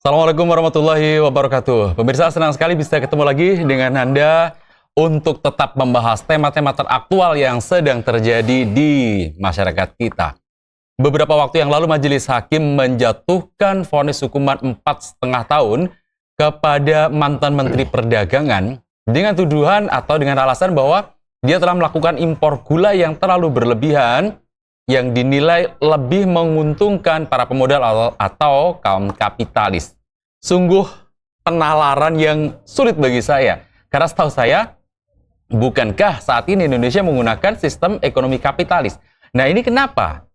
Assalamualaikum warahmatullahi wabarakatuh. Pemirsa, senang sekali bisa ketemu lagi dengan Anda untuk tetap membahas tema-tema teraktual yang sedang terjadi di masyarakat kita. Beberapa waktu yang lalu Majelis Hakim menjatuhkan vonis hukuman 4,5 tahun kepada mantan Menteri Perdagangan dengan tuduhan atau dengan alasan bahwa dia telah melakukan impor gula yang terlalu berlebihan yang dinilai lebih menguntungkan para pemodal atau kaum kapitalis. Sungguh penalaran yang sulit bagi saya. Karena setahu saya, bukankah saat ini Indonesia menggunakan sistem ekonomi kapitalis? Nah, ini kenapa?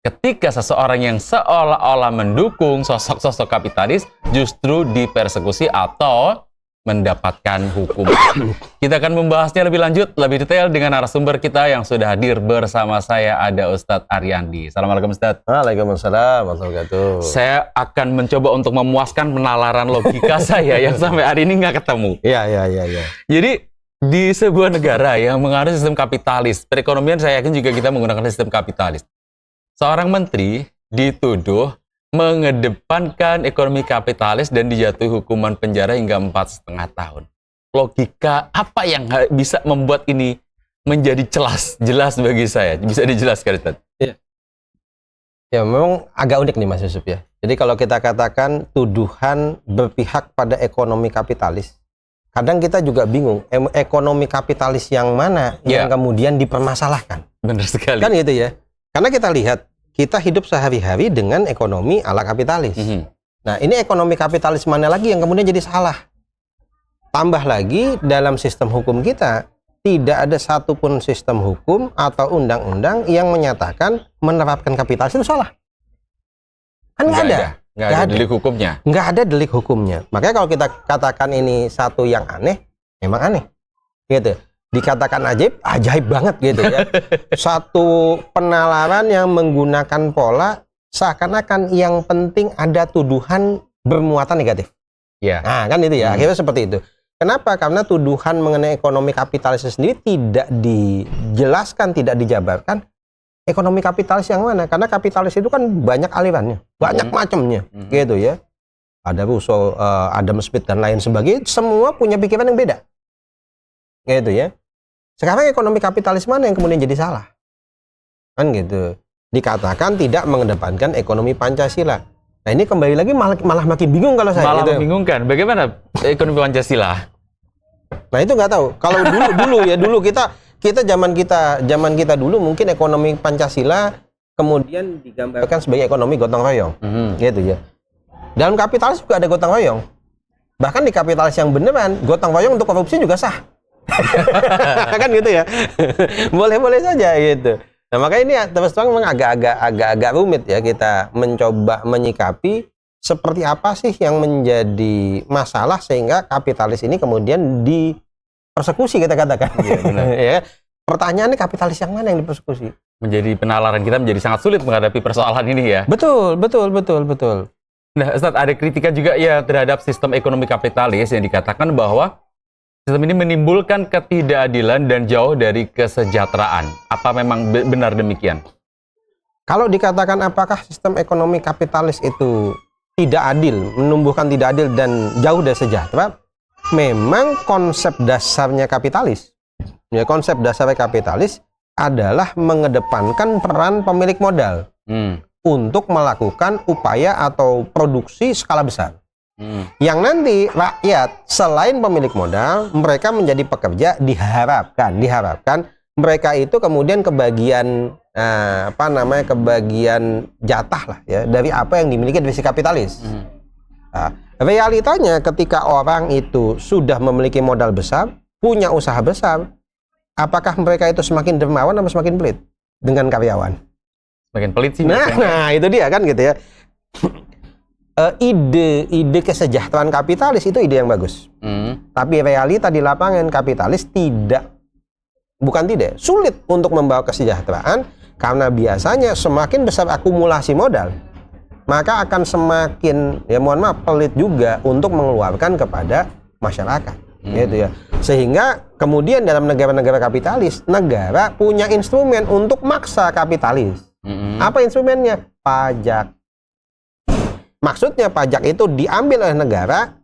Ketika seseorang yang seolah-olah mendukung sosok-sosok kapitalis justru dipersekusi atau mendapatkan hukum. Kita akan membahasnya lebih lanjut, lebih detail dengan narasumber kita yang sudah hadir bersama saya, ada Ustadz Ariandi. Assalamualaikum Ustadz. Waalaikumsalam warahmatullahi wabarakatuh. Saya akan mencoba untuk memuaskan penalaran logika saya yang sampai hari ini nggak ketemu. Iya. Jadi di sebuah negara yang menganut sistem kapitalis, perekonomian saya yakin juga kita menggunakan sistem kapitalis. Seorang menteri dituduh mengedepankan ekonomi kapitalis dan dijatuhi hukuman penjara hingga 4,5 tahun. Logika apa yang bisa membuat ini menjadi jelas bagi saya? Bisa dijelaskan, Ustaz? Iya. Ya, memang agak unik nih Mas Yusuf ya. Jadi kalau kita katakan tuduhan berpihak pada ekonomi kapitalis, kadang kita juga bingung, ekonomi kapitalis yang mana yang kemudian dipermasalahkan. Benar sekali. Kan gitu ya. Karena kita lihat, kita hidup sehari-hari dengan ekonomi ala kapitalis. Nah, ini ekonomi kapitalis mana lagi yang kemudian jadi salah? Tambah lagi, dalam sistem hukum kita, tidak ada satupun sistem hukum atau undang-undang yang menyatakan menerapkan kapitalis itu salah. Kan nggak ada. Nggak ada delik hukumnya. Nggak ada delik hukumnya. Makanya kalau kita katakan ini satu yang aneh, memang aneh. Gitu. Dikatakan ajaib banget gitu ya. Satu penalaran yang menggunakan pola seakan-akan yang penting ada tuduhan bermuatan negatif. Ya. Nah, kan itu ya. Akhirnya seperti itu. Kenapa? Karena tuduhan mengenai ekonomi kapitalis sendiri tidak dijelaskan, tidak dijabarkan. Ekonomi kapitalis yang mana? Karena kapitalis itu kan banyak alirannya, banyak macamnya, gitu ya. Ada Rousseau, Adam Smith dan lain sebagainya. Semua punya pikiran yang beda. Gitu ya. Sekarang ekonomi kapitalis mana yang kemudian jadi salah? Kan gitu. Dikatakan tidak mengedepankan ekonomi Pancasila. Nah, ini kembali lagi malah makin bingung kalau saya. Malah gitu. membingungkan. Bagaimana ekonomi Pancasila? Nah, itu nggak tahu. Kalau dulu kita zaman kita dulu mungkin ekonomi Pancasila kemudian digambarkan sebagai ekonomi gotong royong. Gitu ya. Dalam kapitalis juga ada gotong royong. Bahkan di kapitalis yang beneran, gotong royong untuk korupsi juga sah. Kan gitu ya. Boleh-boleh saja gitu. Nah, makanya ini terus terang memang agak rumit ya kita mencoba menyikapi seperti apa sih yang menjadi masalah sehingga kapitalis ini kemudian dipersekusi, kita katakan. Iya, benar. Ya. Pertanyaannya, kapitalis yang mana yang dipersekusi? Menjadi penalaran kita menjadi sangat sulit menghadapi persoalan ini ya. Betul. Nah, Ustaz, ada kritikan juga ya terhadap sistem ekonomi kapitalis yang dikatakan bahwa sistem ini menimbulkan ketidakadilan dan jauh dari kesejahteraan. Apa memang benar demikian? Kalau dikatakan apakah sistem ekonomi kapitalis itu tidak adil, menumbuhkan tidak adil dan jauh dari sejahtera, memang konsep dasarnya kapitalis. Ya, konsep dasarnya kapitalis adalah mengedepankan peran pemilik modal untuk melakukan upaya atau produksi skala besar. Yang nanti rakyat selain pemilik modal, mereka menjadi pekerja, diharapkan mereka itu kemudian kebagian kebagian jatah lah ya dari apa yang dimiliki dari si kapitalis. Nah, realitanya ketika orang itu sudah memiliki modal besar, punya usaha besar, apakah mereka itu semakin dermawan atau semakin pelit dengan karyawan? Semakin pelit sih. Nah itu dia kan gitu ya. Ide kesejahteraan kapitalis itu ide yang bagus. Tapi realita di lapangan kapitalis sulit untuk membawa kesejahteraan karena biasanya semakin besar akumulasi modal, maka akan semakin pelit juga untuk mengeluarkan kepada masyarakat. Gitu ya. Sehingga kemudian dalam negara-negara kapitalis, negara punya instrumen untuk maksa kapitalis. Apa instrumennya? Pajak. Maksudnya pajak itu diambil oleh negara,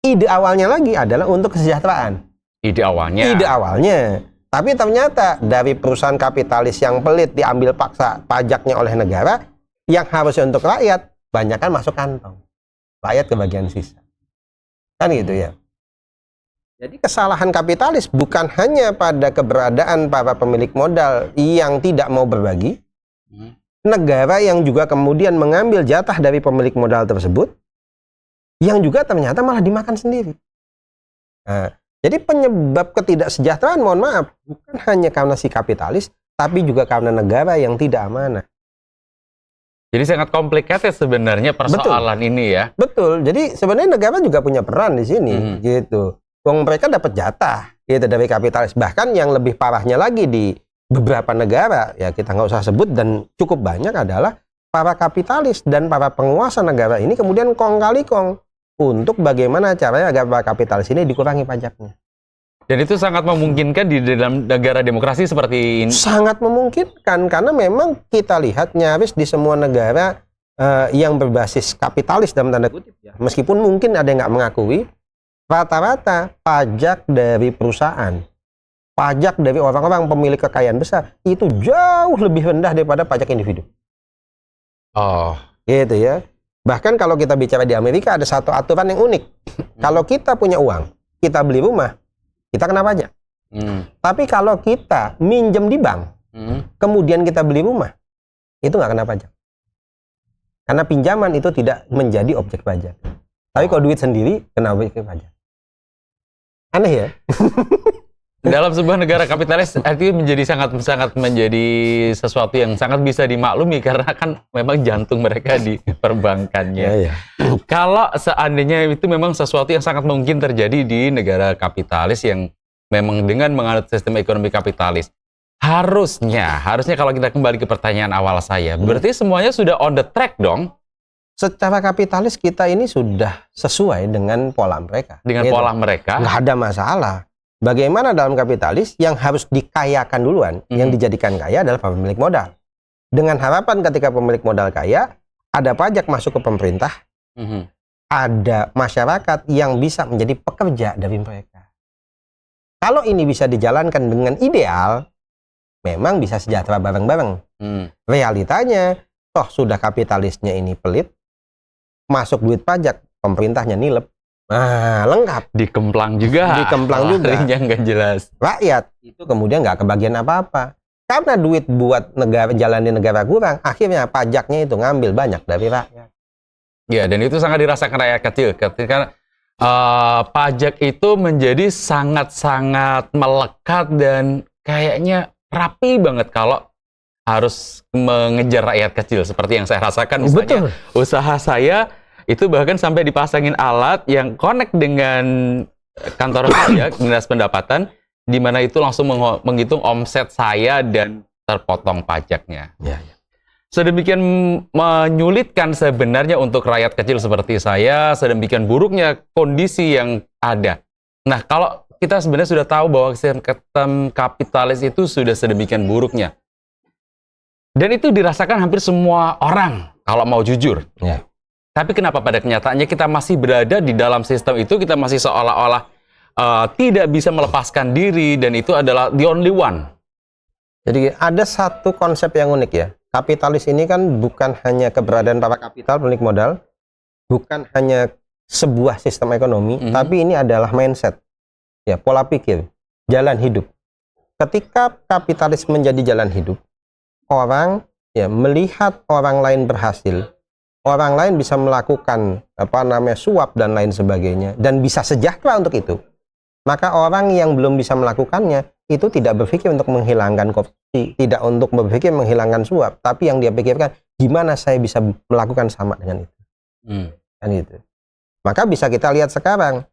ide awalnya lagi adalah untuk kesejahteraan. Ide awalnya. Ide awalnya. Tapi ternyata dari perusahaan kapitalis yang pelit diambil paksa pajaknya oleh negara, yang harusnya untuk rakyat, banyak kan masuk kantong. Rakyat kebagian sisa. Kan gitu ya. Jadi kesalahan kapitalis bukan hanya pada keberadaan para pemilik modal yang tidak mau berbagi, negara yang juga kemudian mengambil jatah dari pemilik modal tersebut, yang juga ternyata malah dimakan sendiri. Nah, jadi penyebab ketidaksejahteraan, mohon maaf, bukan hanya karena si kapitalis, tapi juga karena negara yang tidak amanah. Jadi sangat complicated sebenarnya persoalan ini ya. Betul. Jadi sebenarnya negara juga punya peran di sini, gitu. Wong mereka dapat jatah gitu dari kapitalis. Bahkan yang lebih parahnya lagi di beberapa negara, ya kita nggak usah sebut dan cukup banyak, adalah para kapitalis dan para penguasa negara ini kemudian kong kali kong untuk bagaimana caranya agar para kapitalis ini dikurangi pajaknya. Dan itu sangat memungkinkan di dalam negara demokrasi seperti ini. Sangat memungkinkan karena memang kita lihat nyaris di semua negara yang berbasis kapitalis dalam tanda kutip ya. Meskipun mungkin ada yang nggak mengakui, rata-rata pajak dari perusahaan, pajak dari orang-orang pemilik kekayaan besar itu jauh lebih rendah daripada pajak individu. Oh, Gitu ya. Bahkan kalau kita bicara di Amerika ada satu aturan yang unik. Kalau kita punya uang, kita beli rumah, kita kena pajak. Tapi kalau kita minjem di bank, kemudian kita beli rumah, itu nggak kena pajak. Karena pinjaman itu tidak menjadi objek pajak. Tapi kalau duit sendiri, kena objek pajak. Aneh ya? dalam sebuah negara kapitalis itu menjadi sangat menjadi sesuatu yang sangat bisa dimaklumi karena kan memang jantung mereka di perbankannya. Ya. Kalau seandainya itu memang sesuatu yang sangat mungkin terjadi di negara kapitalis yang memang dengan menganut sistem ekonomi kapitalis, harusnya kalau kita kembali ke pertanyaan awal saya, berarti semuanya sudah on the track dong. Secara kapitalis kita ini sudah sesuai dengan pola mereka. Dengan gitu. pola mereka. Nggak ada masalah. Bagaimana dalam kapitalis yang harus dikayakan duluan, yang dijadikan kaya adalah pemilik modal. Dengan harapan ketika pemilik modal kaya, ada pajak masuk ke pemerintah, ada masyarakat yang bisa menjadi pekerja dari mereka. Kalau ini bisa dijalankan dengan ideal, memang bisa sejahtera bareng-bareng. Realitanya, toh sudah kapitalisnya ini pelit, masuk duit pajak, pemerintahnya nilep. Nah, lengkap. Dikemplang juga. Yang nggak jelas. Rakyat itu kemudian nggak kebagian apa-apa. Karena duit buat negara jalan di negara kurang, akhirnya pajaknya itu ngambil banyak dari rakyat. Ya, dan itu sangat dirasakan rakyat kecil. Ketika pajak itu menjadi sangat-sangat melekat dan kayaknya rapi banget kalau harus mengejar rakyat kecil seperti yang saya rasakan misalnya. Betul. Usaha saya itu bahkan sampai dipasangin alat yang connect dengan kantor pajak, dinas pendapatan, di mana itu langsung menghitung omset saya dan terpotong pajaknya. Ya. Sedemikian menyulitkan sebenarnya untuk rakyat kecil seperti saya, sedemikian buruknya kondisi yang ada. Nah, kalau kita sebenarnya sudah tahu bahwa sistem kapitalis itu sudah sedemikian buruknya. Dan itu dirasakan hampir semua orang, kalau mau jujur. Ya. Tapi kenapa pada kenyataannya kita masih berada di dalam sistem itu, kita masih seolah-olah tidak bisa melepaskan diri, dan itu adalah the only one. Jadi ada satu konsep yang unik ya. Kapitalis ini kan bukan hanya keberadaan para kapital, pemilik modal, bukan hanya sebuah sistem ekonomi, tapi ini adalah mindset, ya, pola pikir, jalan hidup. Ketika kapitalis menjadi jalan hidup, orang ya melihat orang lain berhasil, orang lain bisa melakukan suap dan lain sebagainya, dan bisa sejahtera untuk itu. Maka orang yang belum bisa melakukannya itu tidak berpikir untuk menghilangkan korupsi, tidak untuk berpikir menghilangkan suap, tapi yang dia pikirkan gimana saya bisa melakukan sama dengan itu. Kan gitu. Maka bisa kita lihat sekarang,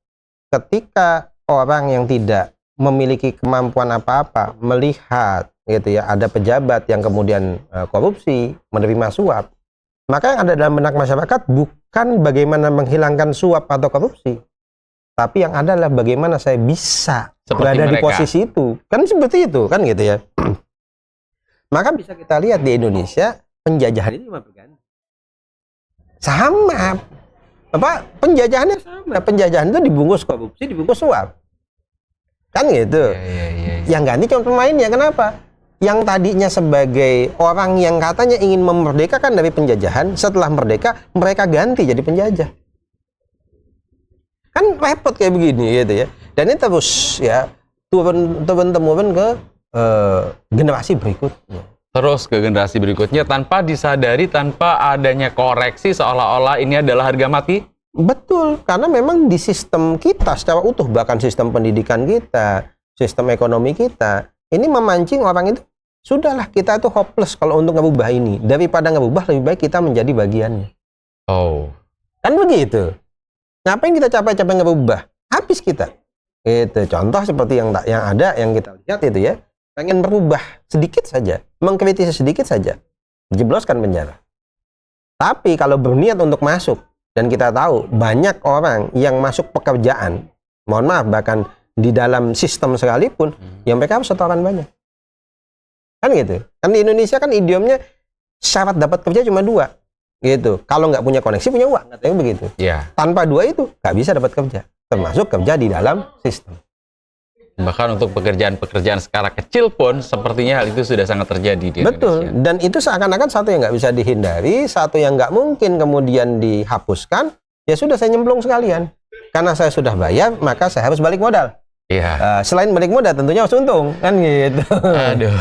ketika orang yang tidak memiliki kemampuan apa-apa melihat gitu ya ada pejabat yang kemudian korupsi, menerima suap, maka yang ada dalam benak masyarakat bukan bagaimana menghilangkan suap atau korupsi, tapi yang ada adalah bagaimana saya bisa berada di posisi itu. Kan seperti itu, kan gitu ya. Maka bisa kita lihat di Indonesia, penjajahan ini cuma berganti. Sama. Penjajahannya sama. Penjajahan itu dibungkus korupsi, dibungkus suap. Kan gitu. Yang ganti cuma pemainnya. Kenapa? Yang tadinya sebagai orang yang katanya ingin memerdekakan dari penjajahan, setelah merdeka mereka ganti jadi penjajah. Kan repot kayak begini gitu ya. Dan ini terus ya turun-temurun ke generasi berikutnya. Terus ke generasi berikutnya tanpa disadari, tanpa adanya koreksi, seolah-olah ini adalah harga mati. Betul, karena memang di sistem kita secara utuh, bahkan sistem pendidikan kita, sistem ekonomi kita, ini memancing orang itu, sudahlah kita itu hopeless kalau untuk ngerubah ini. Daripada ngerubah, lebih baik kita menjadi bagiannya. Oh. Kan begitu. Ngapain kita capek-capek ngerubah? Habis kita. Itu contoh seperti yang ada, yang kita lihat itu ya. Pengen berubah sedikit saja, mengkritisi sedikit saja, dijebloskan penjara. Tapi kalau berniat untuk masuk, dan kita tahu banyak orang yang masuk pekerjaan, mohon maaf bahkan di dalam sistem sekalipun, yang mereka harus setoran banyak. Kan gitu. Kan di Indonesia kan idiomnya syarat dapat kerja cuma 2. Gitu. Kalau nggak punya koneksi, punya uang. Katanya begitu. Yeah. Tanpa 2 itu, nggak bisa dapat kerja. Termasuk kerja di dalam sistem. Bahkan untuk pekerjaan-pekerjaan skala kecil pun sepertinya hal itu sudah sangat terjadi di Indonesia. Betul, dan itu seakan-akan satu yang nggak bisa dihindari, satu yang nggak mungkin kemudian dihapuskan, ya sudah saya nyemplung sekalian. Karena saya sudah bayar, maka saya harus balik modal. Iya. Selain balik modal tentunya harus untung, kan gitu. Aduh.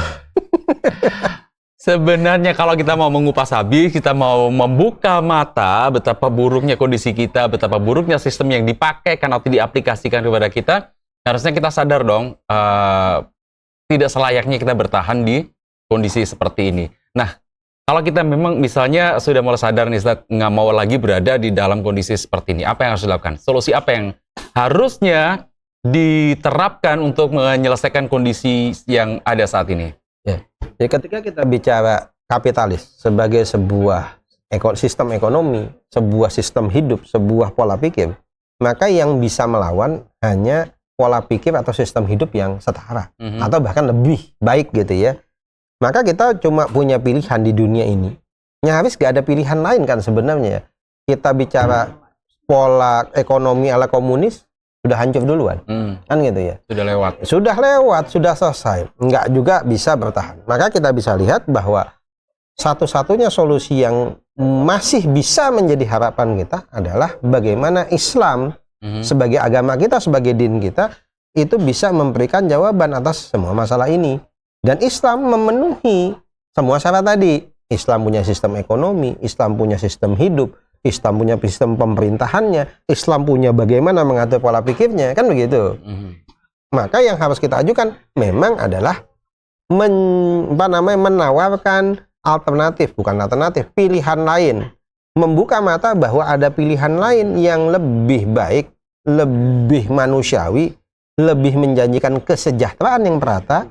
Sebenarnya kalau kita mau mengupas habis, kita mau membuka mata betapa buruknya kondisi kita, betapa buruknya sistem yang dipakai atau diaplikasikan kepada kita, harusnya kita sadar dong, tidak selayaknya kita bertahan di kondisi seperti ini. Nah, kalau kita memang misalnya sudah mulai sadar nih, nggak mau lagi berada di dalam kondisi seperti ini, apa yang harus dilakukan? Solusi apa yang harusnya diterapkan untuk menyelesaikan kondisi yang ada saat ini? Ya. Jadi ketika kita bicara kapitalis sebagai sebuah sistem ekonomi, sebuah sistem hidup, sebuah pola pikir, maka yang bisa melawan hanya pola pikir atau sistem hidup yang setara, atau bahkan lebih baik gitu ya. Maka kita cuma punya pilihan di dunia ini. Nyaris gak ada pilihan lain kan sebenarnya. Kita bicara pola ekonomi ala komunis, sudah hancur duluan. Kan gitu ya. Sudah lewat. Sudah lewat, sudah selesai. Nggak juga bisa bertahan. Maka kita bisa lihat bahwa satu-satunya solusi yang masih bisa menjadi harapan kita adalah bagaimana Islam sebagai agama kita, sebagai din kita, itu bisa memberikan jawaban atas semua masalah ini. Dan Islam memenuhi semua syarat tadi. Islam punya sistem ekonomi, Islam punya sistem hidup, Islam punya sistem pemerintahannya, Islam punya bagaimana mengatur pola pikirnya, kan begitu. Maka yang harus kita ajukan memang adalah menawarkan alternatif, bukan alternatif, pilihan lain. Membuka mata bahwa ada pilihan lain yang lebih baik, lebih manusiawi, lebih menjanjikan kesejahteraan yang merata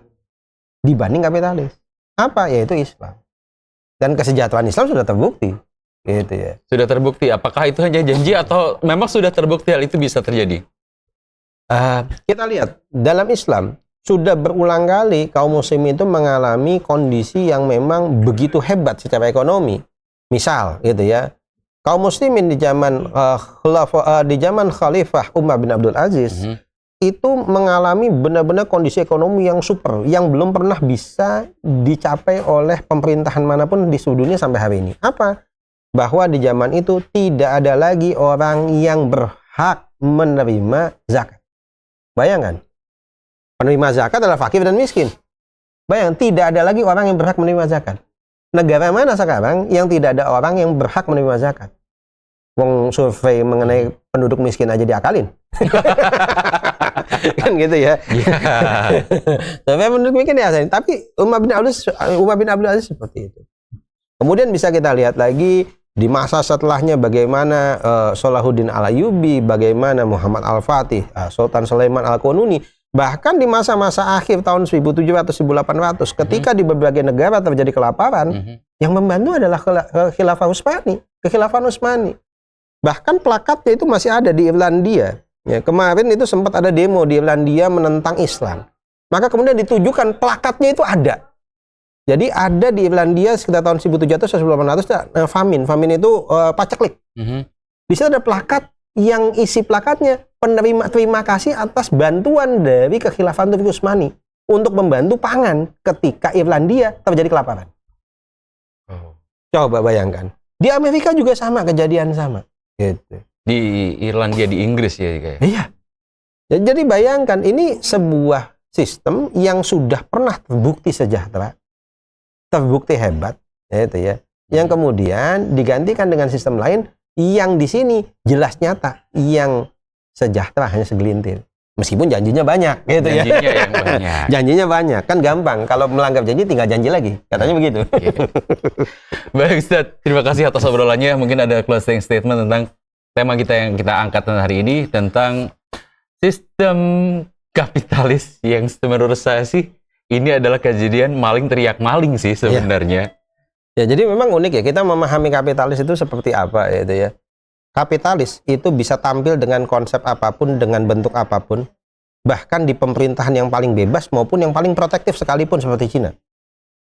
dibanding kapitalis. Apa? Yaitu Islam. Dan kesejahteraan Islam sudah terbukti. Gitu ya. Sudah terbukti. Apakah itu hanya janji atau memang sudah terbukti hal itu bisa terjadi? Kita lihat dalam Islam sudah berulang kali kaum muslim itu mengalami kondisi yang memang begitu hebat secara ekonomi. Misal, gitu ya, kaum muslimin di zaman Khalifah Umar bin Abdul Aziz itu mengalami benar-benar kondisi ekonomi yang super, yang belum pernah bisa dicapai oleh pemerintahan manapun di seluruh dunia sampai hari ini. Apa? Bahwa di zaman itu tidak ada lagi orang yang berhak menerima zakat. Bayangkan, penerima zakat adalah fakir dan miskin. Bayangkan, tidak ada lagi orang yang berhak menerima zakat. Negara mana sekarang yang tidak ada orang yang berhak menerima zakat? Wong survei mengenai penduduk miskin aja diakalin. Kan gitu ya. Survei penduduk miskin diakalin. Tapi Umar bin Abdul Aziz seperti itu. Kemudian bisa kita lihat lagi di masa setelahnya bagaimana Salahuddin Al-Ayyubi, bagaimana Muhammad Al-Fatih, Sultan Sulaiman Al-Qununi. Bahkan di masa-masa akhir tahun 1700-1800 ketika di berbagai negara terjadi kelaparan, yang membantu adalah kekhilafan Utsmani. Bahkan plakatnya itu masih ada di Irlandia. Ya, kemarin itu sempat ada demo di Irlandia menentang Islam. Maka kemudian ditujukan plakatnya itu ada. Jadi ada di Irlandia sekitar tahun 1700-1800 famine. Famine itu paceklik. Di situ ada plakat yang isi plakatnya penerima terima kasih atas bantuan dari kekhilafan Turki Utsmani untuk membantu pangan ketika Irlandia terjadi kelaparan. Coba bayangkan. Di Amerika juga sama, kejadian sama. Gitu. Di Irlandia, di Inggris ya kayak. Iya. Jadi bayangkan ini sebuah sistem yang sudah pernah terbukti sejahtera, terbukti hebat, gitu ya. Yang kemudian digantikan dengan sistem lain yang di sini jelas nyata, yang sejahtera hanya segelintir. Meskipun janjinya banyak, gitu ya. Janjinya yang banyak. Janjinya banyak, kan gampang. Kalau melanggar janji tinggal janji lagi, katanya begitu. Baik Ustaz, terima kasih atas obrolannya. Mungkin ada closing statement tentang tema kita yang kita angkat hari ini, tentang sistem kapitalis yang menurut saya sih ini adalah kejadian maling teriak maling sih sebenarnya. Ya, jadi memang unik ya, kita memahami kapitalis itu seperti apa gitu ya. Kapitalis itu bisa tampil dengan konsep apapun, dengan bentuk apapun, bahkan di pemerintahan yang paling bebas maupun yang paling protektif sekalipun seperti Cina.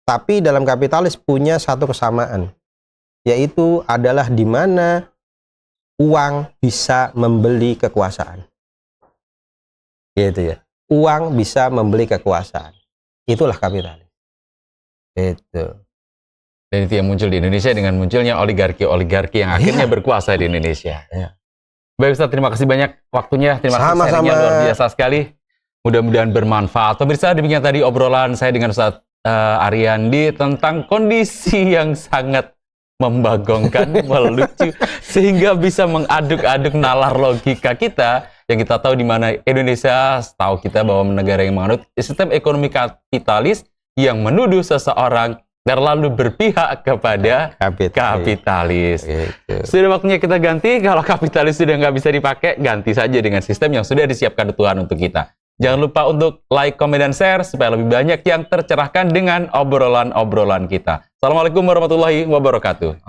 Tapi dalam kapitalis punya satu kesamaan, yaitu adalah di mana uang bisa membeli kekuasaan. Gitu ya. Uang bisa membeli kekuasaan. Itulah kapitalis. Itu. Dan itu yang muncul di Indonesia dengan munculnya oligarki-oligarki yang akhirnya berkuasa di Indonesia. Baik Ustaz, terima kasih banyak waktunya. Terima kasih sharingnya luar biasa sekali. Mudah-mudahan bermanfaat. Pemirsa, demikian tadi obrolan saya dengan Ustaz Ariandi tentang kondisi yang sangat membagongkan, melucu, sehingga bisa mengaduk-aduk nalar logika kita yang kita tahu di mana Indonesia, tahu kita bahwa negara yang menganut sistem ekonomi kapitalis yang menuduh seseorang terlalu berpihak kepada kapitalis. Gitu. Sudah waktunya kita ganti. Kalau kapitalis sudah nggak bisa dipakai, ganti saja dengan sistem yang sudah disiapkan Tuhan untuk kita. Jangan lupa untuk like, komen, dan share supaya lebih banyak yang tercerahkan dengan obrolan-obrolan kita. Assalamualaikum warahmatullahi wabarakatuh.